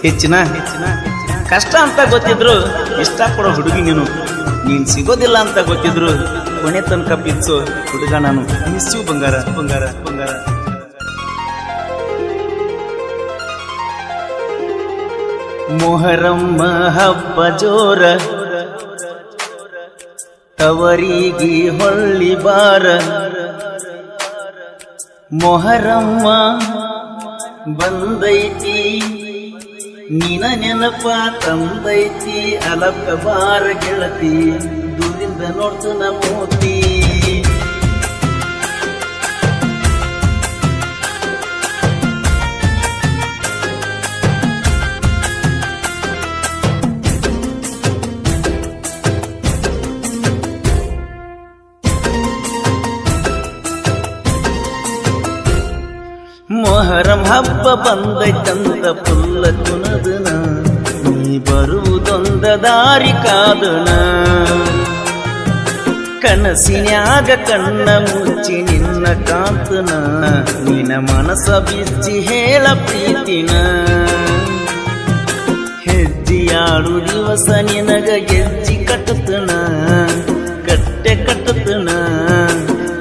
ಹೆಚ್ಚಿನ ಕಷ್ಟ ಅಂತ ಗೊತ್ತಿದ್ರು ಇಷ್ಟಪಡೋ ಹುಡುಗಿ ನೀನ್ ಸಿಗೋದಿಲ್ಲ ಅಂತ ಗೊತ್ತಿದ್ರು ಕೊನೆ ತನಕ ಪಿಚ್ಚೋ ಹುಡುಗ ನಾನು. ಮಿಸ್ ಯು ಬಂಗಾರ ಬಂಗಾರ ಬಂಗಾರ. ಮೊಹರಮ್ಮ ಹಬ್ಬ ಜೋರ ತವರಿಗೆ ಹೊಳ್ಳಿ ಬಾರ. ಮೊಹರಮ್ಮ ಬಂದೈತಿ ನಿನ ನೆನಪ ತಂದೈತಿ ಅಲಕ್ಕ ಬಾರ ಗೆಳತಿ ದೂರಿಂದ ನೋಡ್ತನ ಮೋತಿ. ಮೊಹರಂ ಹಬ್ಬ ಬಂದೈತಂದ ಪುಲ್ಲ ಕುನದನ ನೀ ಬರುವುದೊಂದ ದಾರಿ ಕಾದನ. ಕನಸಿನ್ಯಾಗ ಕಣ್ಣ ಮುಚ್ಚಿ ನಿನ್ನ ಕಾಂತನ ನಿನ್ನ ಮನಸ ಬಿಚ್ಚಿ ಹೇಳ ಪ್ರೀತಿನ. ಹೆಜ್ಜಿಯಾಡು ದಿವಸ ನಿನಗ ಗೆಜ್ಜಿ ಕಟ್ಟತನ ಕಟ್ಟೆ ಕಟ್ಟತನ.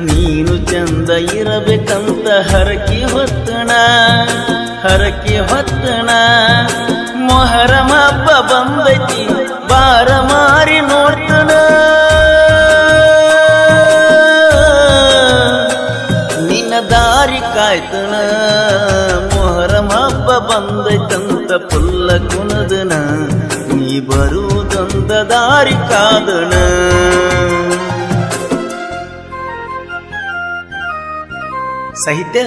ನೀನು ಚಂದ ಇರಬೇಕಂತ ಹರಕಿ ಹೊತ್ತಣ ಹರಕಿ ಹೊತ್ತಣ. ಮೊಹರಂ ಹಬ್ಬ ಬಂದೈತಿ ಬಾರ ಮಾರಿ ನೋಡ್ತಣ. ನಿನ್ನ ದಾರಿ ಕಾಯ್ತಣ. ಮೊಹರಂ ಹಬ್ಬ ಬಂದೈತಂತ ಪುಲ್ಲ ಕುನದನ ನೀ ಬರುವುದೊಂದ ದಾರಿ ಕಾದಣ. ಸಾಹಿತ್ಯ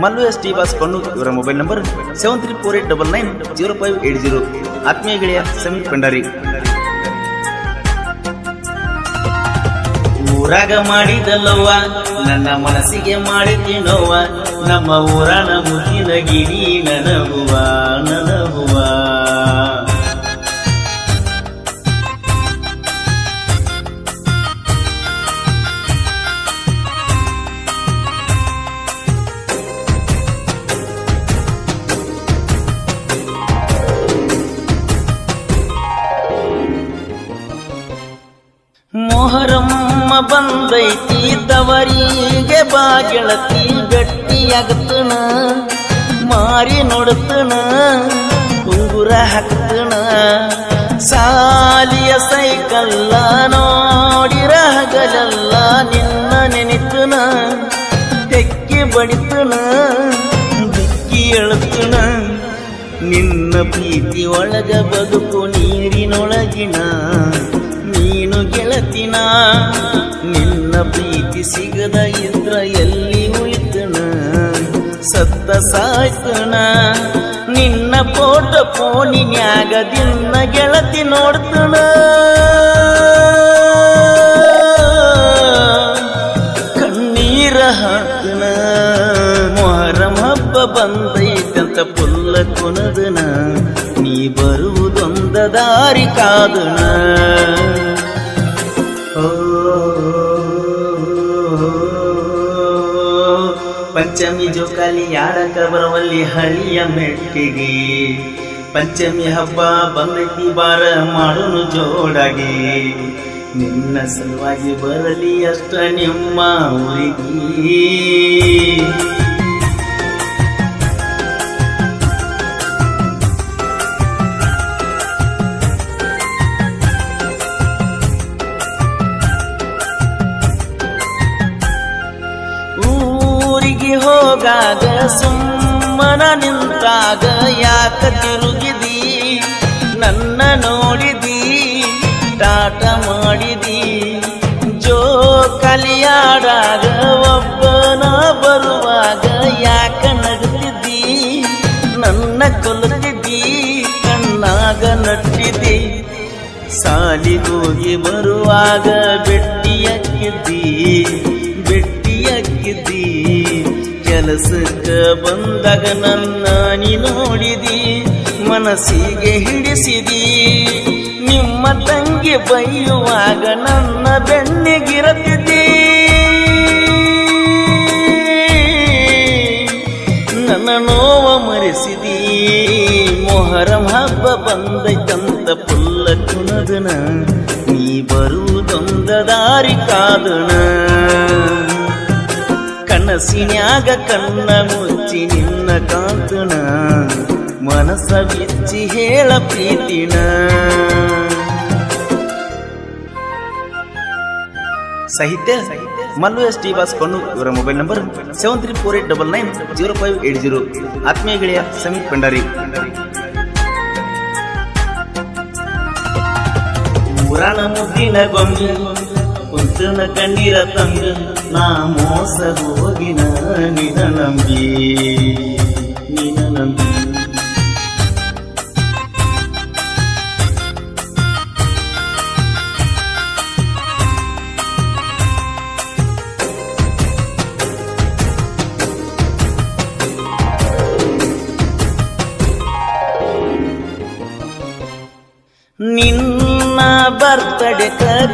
ಮಲ್ಲು ಎಸ್ ಟಿ ಬಾಸ್ ಕಣ್ಣೂರ್. ಇವರ ಮೊಬೈಲ್ ನಂಬರ್ 7348990580. ಆತ್ಮೀಯ ಗೆಳೆಯ ಸಮೀರ್ ಭಂಡಾರಿ. ಊರಾಗ ಮಾಡಿದಲ್ಲವ್ವ ನನ್ನ ಮನಸ್ಸಿಗೆ ಮಾಡಿದ್ದಿ ನೋವ. ನಮ್ಮ ಊರನ ಮುಗಿನ ಗಿರಿ ನನಗುವ ನನಗುವ. ಮೊಹರಮ್ಮ ಬಂದೈತಿ ತವರಿಗೆ ಬಾ ಗೆಳತಿ ಗಟ್ಟಿಯಾಗತನ. ಮಾರಿ ನೋಡತನ ಉಂಗುರ ಹಾಕ್ತನ. ಸಾಲಿಯ ಸೈಕಲ್ಲ ನೋಡಿರ ಹಗಲೆಲ್ಲ ನಿನ್ನ ನೆನಿತನ. ತೆಕ್ಕಿ ಬಡಿತನ ದಿಕ್ಕಿ ಎಳತನ. ನಿನ್ನ ಪ್ರೀತಿ ಒಳಗ ಬದುಕು ನೀರಿನೊಳಗಿನ ನೀನು ಗೆಳತಿನ. ನಿನ್ನ ಪ್ರೀತಿ ಸಿಗದ ಇದ್ರ ಎಲ್ಲಿ ಉಳಿತನ ಸತ್ತ ಸಾಯ್ತನ. ನಿನ್ನ ಫೋಟೋ ಫೋನಿನ್ಯಾಗ ದಿನ ಗೆಳತಿ ನೋಡ್ತನ. ಕಣ್ಣೀರ ಹಾಕ್ತನ. ಮೊಹರಂ ಹಬ್ಬ ಬಂದೈತಂತ ಪುಲ್ಲ ಕುನದನ ನೀ ಬರುವುದೊಂದ ದಾರಿ ಕಾದನ. ಪಂಚಮಿ ಜೋಕಾಲಿ ಆಡಕ ಬರವಲ್ಲಿ ಹಳಿಯ ಮೆಟ್ಟಿಗೆ. ಪಂಚಮಿ ಹಬ್ಬ ಬಂದೈತಿ ಬಾರ ಮಾಡೋನು ಜೋಡಾಗಿ. ನಿನ್ನ ಸಲುವಾಗಿ ಬರಲಿ ಅಷ್ಟ ನಿಮ್ಮ ಊರಿಗೆ. ಹೋಗಾಗ ಸುಮ್ಮನ ನಿಂತಾಗ ಯಾಕ ತಿರುಗಿದಿ ನನ್ನ ನೋಡಿದಿ ಟಾಟ ಮಾಡಿದಿ. ಜೋ ಕಲಿಯಾಡಾಗ ಒಬ್ಬನ ಬರುವಾಗ ಯಾಕ ನಗುತ್ತಿದ್ದಿ ನನ್ನ ಕೊಲ್ಲುತ್ತಿದ್ದಿ ಕಣ್ಣಾಗ ನಟ್ಟಿದ್ದಿ. ಸಾಲಿಗೋಗಿ ಬರುವಾಗ ಬೆಟ್ಟಿಯಕ್ಕಿದ್ದಿ ಬೆಟ್ಟಿಯಕ್ಕಿದ್ದಿ. ಕೆಲಸಕ್ಕ ಬಂದಾಗ ನನ್ನ ನೀ ನೋಡಿದಿ ಮನಸ್ಸಿಗೆ ಹಿಡಿಸಿದಿ. ನಿಮ್ಮ ತಂಗಿ ಬೈಯುವಾಗ ನನ್ನ ಬೆನ್ನಿಗಿರತಿದ್ದಿ. ನನ್ನ ನೋವ ಮರೆಸಿದಿ. ಮೊಹರಂ ಮೊಹರಂ ಹಬ್ಬ ಬಂದೈತಂತ ಪುಲ್ಲ ಕುಣದನ ನೀ ಬರುವುದೊಂದ ದಾರಿ ಕಾದನ ಕನಸಿನ್ಯಾಗ ಕಣ್ಣ ಮುಚ್ಚಿ ನಿನ್ನ ಕಾಂತನ ಮನಸ ಬಿಚ್ಚಿ ಹೇಳ ಪ್ರೀತಿನ ಸಾಹಿತ್ಯ ಮಲ್ಲು ಎಸ್ ಟಿ ಬಾಸ್ ಕಣ್ಣು. ಇವರ ಮೊಬೈಲ್ ನಂಬರ್ 7348990580. ಆತ್ಮೀಯ ಗೆಳೆಯ ಸಮೀಪ್ ಭಂಡಾರಿ. ಪುರಾಣ ಮುದ್ದಿನ ಗೊಂಬೆ ಕುಂತನ ಕಣ್ಣೀರ ತಂಗ ನಾ ಮೋಸ ಹೋಗಿನ ನಿನ ನಂಬಿ ನಿನ್ನ ಬರ್ತಡೆ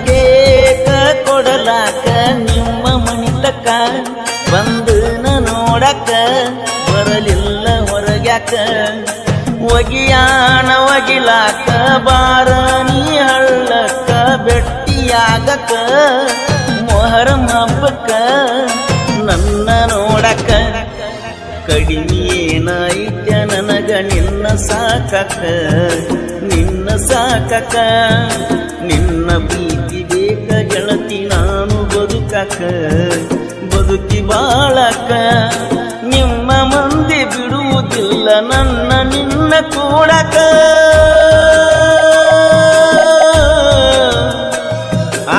ಕೇಕ ಕೊಡಲಾಕ ನಿಮ್ಮ ಮನಿತಕ್ಕ ಬಂದನ ನೋಡಕ ಬರಲಿಲ್ಲ ಹೊರಗ್ಯಾಕ ಒಗಿಯಾಣ ಒಗಿಲಾಕ ಬಾರ ನೀ ಹಳ್ಳಕ್ಕ ಬೆಟ್ಟಿಯಾಗಕ ಮೊಹರಂ ಹಬ್ಬಕ್ಕ ನನ್ನ ನೋಡಕ ಕಡಿಮೆ ಏನಾಯ್ತ ನನಗ ನಿನ್ನ ಸಾಕಕ ನಿನ್ನ ಪ್ರೀತಿ ಬೇಕ ಗೆಳತಿ ನಾನು ಬದುಕಕ ಬದುಕಿ ಬಾಳಕ ನಿಮ್ಮ ಮಂದಿ ಬಿಡುವುದಿಲ್ಲ ನನ್ನ ನಿನ್ನ ಕೂಡಕ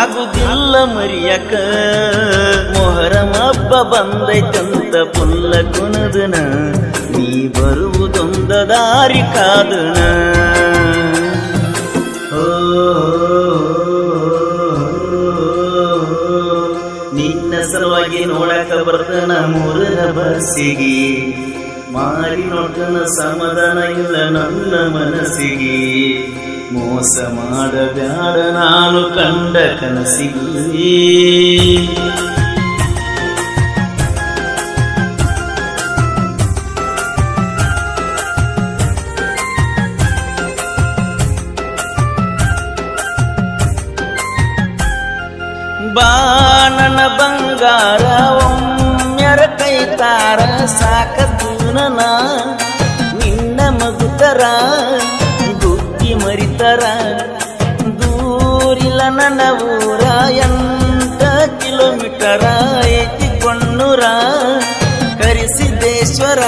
ಆಗುದಿಲ್ಲ ಮರಿಯಕ ಮೊಹರಂ ಹಬ್ಬ ಬಂದೈತಂತ ಪುಲ್ಲ ಕುಣದನ ನೀ ಬರುವುದೊಂದ ದಾರಿ ಕಾದನ ನಿನ್ನ ಸಲುವಾಗಿ ನೋಡಕ ಬರ್ತನ ಮೂರರ ಬಸ್ಸಿಗೆ ಮಾರಿ ನೋಡ್ತನ ಸಮಾಧಾನ ಇಲ್ಲ ನನ್ನ ಮನಸ್ಸಿಗೆ ಮೋಸ ಮಾಡಬ್ಯಾಡ ನಾನು ಕಂಡ ಕನಸಿಗೆ ಬಾನನ ಬಂಗಾರ ಒಮ್ಮೆರ ಕೈತಾರ ಸಾಕತೂನನ ನಿನ್ನ ಮಗುತರ ಬುದ್ಧಿ ಮರಿತರ ದೂರಿಲ್ಲ ನನ್ನ ಊರ 8 ಕಿಲೋಮೀಟರ ಐತಿ ಕೊಣ್ಣೂರ ಕರಿಸಿದ್ದೇಶ್ವರ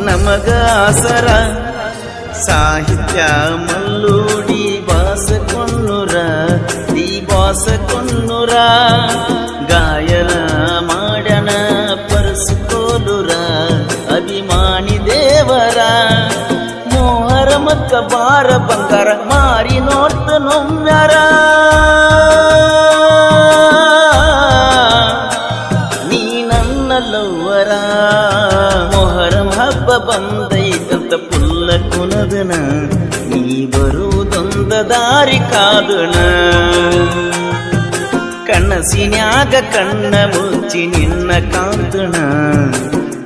ನಮಗ ಆಸರ ಸಾಹಿತ್ಯ ಮಲ್ಲೂಡಿ ಬಾಸ ಕೊಣ್ಣೂರ ಬಾಸ ಕೊಣ್ಣೂರ ಗಾಯನ ಮಾಡ್ಯನ ಪರಸ್ಕೋಲುರ ಅಭಿಮಾನಿ ದೇವರ ಮೊಹರಮಕ್ಕ ಬಾರ ಬಂಗಾರ ಮಾರಿ ನೋಡ್ತ ನೊಮ್ಮ್ಯಾರ ನೀ ನನ್ನ ಲವ್ವರ ಮೊಹರಂ ಹಬ್ಬ ಬಂದೈತಂತ ಪುಲ್ಲ ಕುಣದನ ನೀ ಬರುವುದೊಂದ ದಾರಿ ಕಾದನ ಕನಸಿನ್ಯಾಗ ಕಣ್ಣ ಮುಚ್ಚಿ ನಿನ್ನ ಕಾಂತನ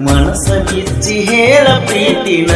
ಮನಸ ಬಿಚ್ಚಿ ಹೇಳ ಪ್ರೀತಿನ